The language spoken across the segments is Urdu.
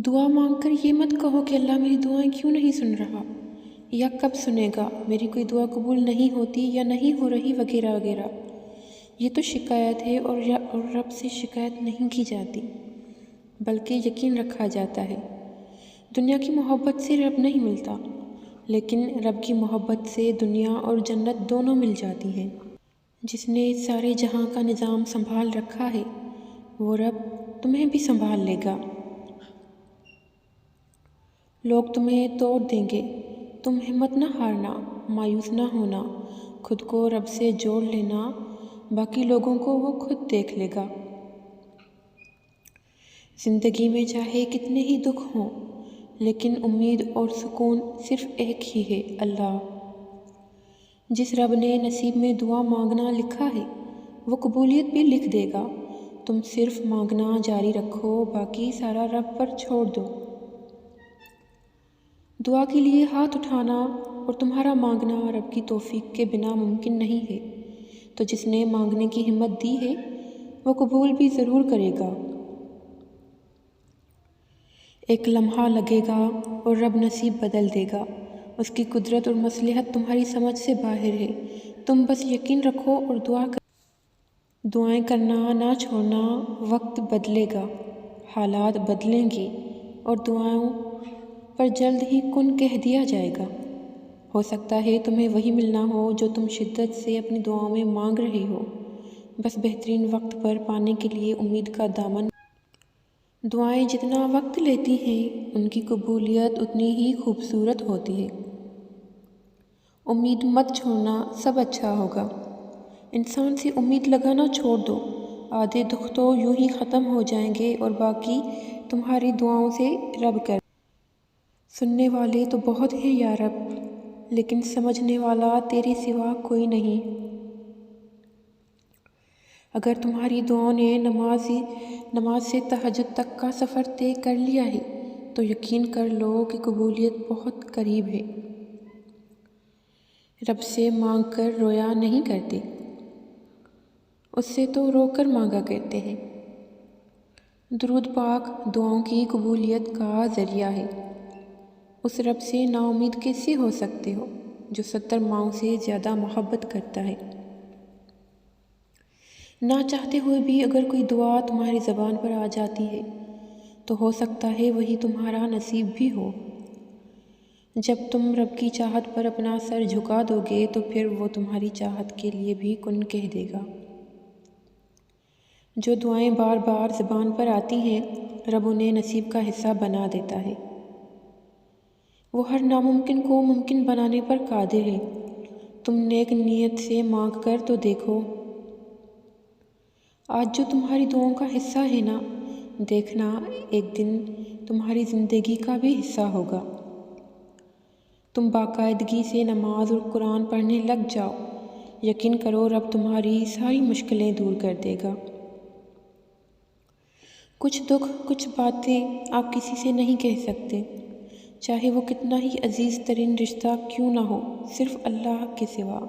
دعا مانگ کر یہ مت کہو کہ اللہ میری دعائیں کیوں نہیں سن رہا یا کب سنے گا، میری کوئی دعا قبول نہیں ہوتی یا نہیں ہو رہی وغیرہ وغیرہ۔ یہ تو شکایت ہے اور رب سے شکایت نہیں کی جاتی بلکہ یقین رکھا جاتا ہے۔ دنیا کی محبت سے رب نہیں ملتا، لیکن رب کی محبت سے دنیا اور جنت دونوں مل جاتی ہیں۔ جس نے سارے جہاں کا نظام سنبھال رکھا ہے وہ رب تمہیں بھی سنبھال لے گا۔ لوگ تمہیں توڑ دیں گے، تم ہمت نہ ہارنا، مایوس نہ ہونا، خود کو رب سے جوڑ لینا، باقی لوگوں کو وہ خود دیکھ لے گا۔ زندگی میں چاہے کتنے ہی دکھ ہوں، لیکن امید اور سکون صرف ایک ہی ہے، اللہ۔ جس رب نے نصیب میں دعا مانگنا لکھا ہے وہ قبولیت بھی لکھ دے گا۔ تم صرف مانگنا جاری رکھو، باقی سارا رب پر چھوڑ دو۔ دعا کے لیے ہاتھ اٹھانا اور تمہارا مانگنا رب کی توفیق کے بنا ممکن نہیں ہے، تو جس نے مانگنے کی ہمت دی ہے وہ قبول بھی ضرور کرے گا۔ ایک لمحہ لگے گا اور رب نصیب بدل دے گا، اس کی قدرت اور مصلحت تمہاری سمجھ سے باہر ہے۔ تم بس یقین رکھو اور دعائیں کرنا نہ چھوڑنا۔ وقت بدلے گا، حالات بدلیں گے اور دعاؤں پر جلد ہی کن کہہ دیا جائے گا۔ ہو سکتا ہے تمہیں وہی ملنا ہو جو تم شدت سے اپنی دعاؤں میں مانگ رہے ہو، بس بہترین وقت پر پانے کے لیے امید کا دامن۔ دعائیں جتنا وقت لیتی ہیں ان کی قبولیت اتنی ہی خوبصورت ہوتی ہے۔ امید مت چھوڑنا، سب اچھا ہوگا۔ انسان سے امید لگانا چھوڑ دو، آدھے دکھ تو یوں ہی ختم ہو جائیں گے اور باقی تمہاری دعاؤں سے رب کر۔ سننے والے تو بہت ہیں یا رب، لیکن سمجھنے والا تیرے سوا کوئی نہیں۔ اگر تمہاری دعاؤں نے نماز سے تہجد تک کا سفر طے کر لیا ہے تو یقین کر لو کہ قبولیت بہت قریب ہے۔ رب سے مانگ کر رویا نہیں کرتے، اس سے تو رو کر مانگا کرتے ہیں۔ درود پاک دعاؤں کی قبولیت کا ذریعہ ہے۔ اس رب سے نا امید کیسے ہو سکتے ہو جو 70 ماؤں سے زیادہ محبت کرتا ہے؟ نہ چاہتے ہوئے بھی اگر کوئی دعا تمہاری زبان پر آ جاتی ہے تو ہو سکتا ہے وہی تمہارا نصیب بھی ہو۔ جب تم رب کی چاہت پر اپنا سر جھکا دو گے تو پھر وہ تمہاری چاہت کے لیے بھی کن کہہ دے گا۔ جو دعائیں بار بار زبان پر آتی ہیں رب انہیں نصیب کا حصہ بنا دیتا ہے۔ وہ ہر ناممکن کو ممکن بنانے پر قادر ہے۔ تم نیک نیت سے مانگ کر تو دیکھو۔ آج جو تمہاری دعاؤں کا حصہ ہے نا، دیکھنا ایک دن تمہاری زندگی کا بھی حصہ ہوگا۔ تم باقاعدگی سے نماز اور قرآن پڑھنے لگ جاؤ، یقین کرو رب تمہاری ساری مشکلیں دور کر دے گا۔ کچھ دکھ، کچھ باتیں آپ کسی سے نہیں کہہ سکتے، چاہے وہ کتنا ہی عزیز ترین رشتہ کیوں نہ ہو، صرف اللہ کے سوا۔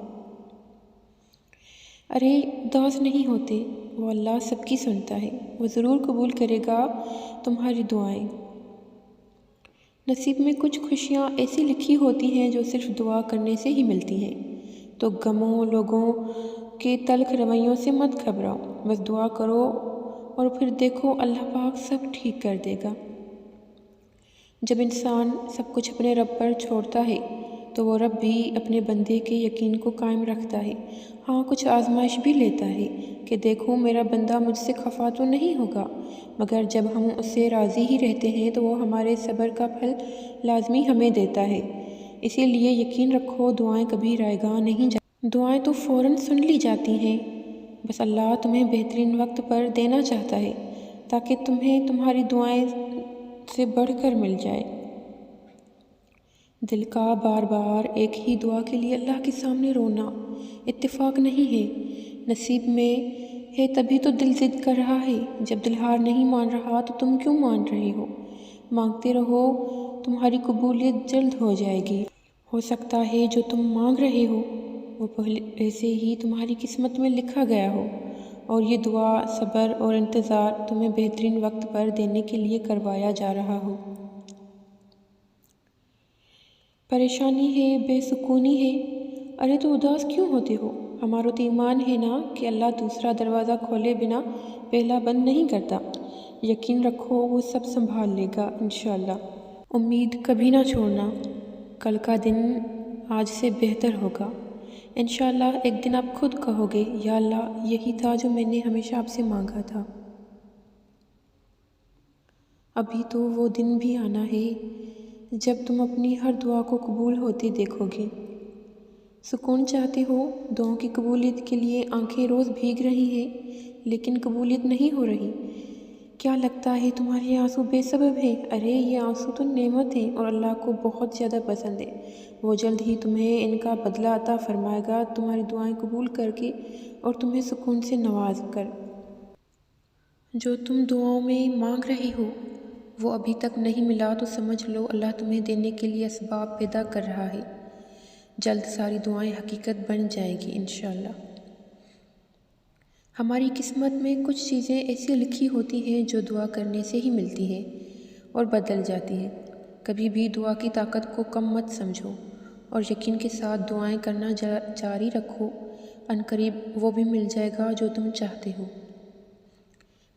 ارے اداس نہیں ہوتے، وہ اللہ سب کی سنتا ہے، وہ ضرور قبول کرے گا تمہاری دعائیں۔ نصیب میں کچھ خوشیاں ایسی لکھی ہوتی ہیں جو صرف دعا کرنے سے ہی ملتی ہیں، تو غموں، لوگوں کے تلخ رویوں سے مت گھبراؤ، بس دعا کرو اور پھر دیکھو اللہ پاک سب ٹھیک کر دے گا۔ جب انسان سب کچھ اپنے رب پر چھوڑتا ہے تو وہ رب بھی اپنے بندے کے یقین کو قائم رکھتا ہے۔ ہاں، کچھ آزمائش بھی لیتا ہے کہ دیکھو میرا بندہ مجھ سے خفا تو نہیں ہوگا، مگر جب ہم اس سے راضی ہی رہتے ہیں تو وہ ہمارے صبر کا پھل لازمی ہمیں دیتا ہے۔ اسی لیے یقین رکھو دعائیں کبھی رائیگاں نہیں جاتی، دعائیں تو فوراً سن لی جاتی ہیں، بس اللہ تمہیں بہترین وقت پر دینا چاہتا ہے تاکہ تمہیں تمہاری دعائیں سے بڑھ کر مل جائے۔ دل کا بار بار ایک ہی دعا کے لیے اللہ کے سامنے رونا اتفاق نہیں ہے۔ نصیب میں ہے تبھی تو دل ضد کر رہا ہے، جب دل ہار نہیں مان رہا تو تم کیوں مان رہے ہو؟ مانگتے رہو، تمہاری قبولیت جلد ہو جائے گی۔ ہو سکتا ہے جو تم مانگ رہے ہو وہ پہلے سے ہی تمہاری قسمت میں لکھا گیا ہو۔ اور یہ دعا، صبر اور انتظار تمہیں بہترین وقت پر دینے کے لیے کروایا جا رہا ہو۔ پریشانی ہے، بے سکونی ہے، ارے تو اداس کیوں ہوتے ہو؟ ہمارا تو ایمان ہے نا کہ اللہ دوسرا دروازہ کھولے بنا پہلا بند نہیں کرتا۔ یقین رکھو وہ سب سنبھال لے گا انشاءاللہ۔ امید کبھی نہ چھوڑنا، کل کا دن آج سے بہتر ہوگا انشاءاللہ۔ ایک دن آپ خود کہو گے یا اللہ یہی تھا جو میں نے ہمیشہ آپ سے مانگا تھا۔ ابھی تو وہ دن بھی آنا ہے جب تم اپنی ہر دعا کو قبول ہوتے دیکھو گے۔ سکون چاہتے ہو؟ دعاؤں کی قبولیت کے لیے آنکھیں روز بھیگ رہی ہیں لیکن قبولیت نہیں ہو رہی۔ کیا لگتا ہے تمہارے آنسو بے سبب ہیں؟ ارے یہ آنسو تو نعمت ہیں اور اللہ کو بہت زیادہ پسند ہے۔ وہ جلد ہی تمہیں ان کا بدلہ عطا فرمائے گا، تمہاری دعائیں قبول کر کے اور تمہیں سکون سے نواز کر۔ جو تم دعاؤں میں مانگ رہے ہو وہ ابھی تک نہیں ملا تو سمجھ لو اللہ تمہیں دینے کے لیے اسباب پیدا کر رہا ہے۔ جلد ساری دعائیں حقیقت بن جائیں گی انشاءاللہ۔ ہماری قسمت میں کچھ چیزیں ایسی لکھی ہوتی ہیں جو دعا کرنے سے ہی ملتی ہیں اور بدل جاتی ہیں۔ کبھی بھی دعا کی طاقت کو کم مت سمجھو اور یقین کے ساتھ دعائیں کرنا جاری رکھو، عنقریب وہ بھی مل جائے گا جو تم چاہتے ہو۔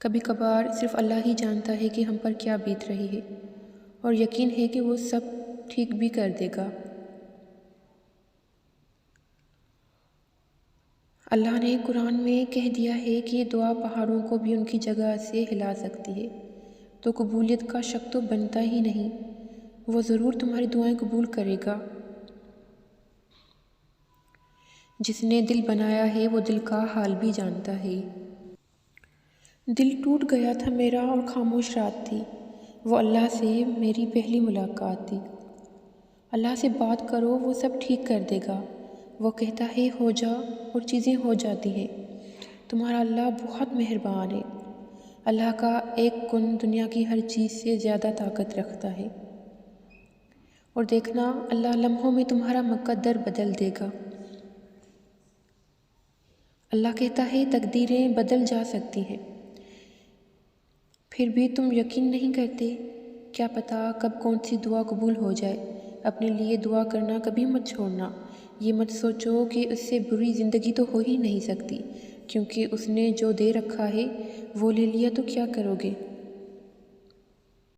کبھی کبھار صرف اللہ ہی جانتا ہے کہ ہم پر کیا بیت رہی ہے اور یقین ہے کہ وہ سب ٹھیک بھی کر دے گا۔ اللہ نے قرآن میں کہہ دیا ہے کہ یہ دعا پہاڑوں کو بھی ان کی جگہ سے ہلا سکتی ہے، تو قبولیت کا شک تو بنتا ہی نہیں، وہ ضرور تمہاری دعائیں قبول کرے گا۔ جس نے دل بنایا ہے وہ دل کا حال بھی جانتا ہے۔ دل ٹوٹ گیا تھا میرا اور خاموش رات تھی، وہ اللہ سے میری پہلی ملاقات تھی۔ اللہ سے بات کرو وہ سب ٹھیک کر دے گا، وہ کہتا ہے ہو جا اور چیزیں ہو جاتی ہیں۔ تمہارا اللہ بہت مہربان ہے۔ اللہ کا ایک کن دنیا کی ہر چیز سے زیادہ طاقت رکھتا ہے، اور دیکھنا اللہ لمحوں میں تمہارا مقدر بدل دے گا۔ اللہ کہتا ہے تقدیریں بدل جا سکتی ہیں، پھر بھی تم یقین نہیں کرتے۔ کیا پتہ کب کون سی دعا قبول ہو جائے۔ اپنے لیے دعا کرنا کبھی مت چھوڑنا۔ یہ مت سوچو کہ اس سے بری زندگی تو ہو ہی نہیں سکتی، کیونکہ اس نے جو دے رکھا ہے وہ لے لیا تو کیا کرو گے۔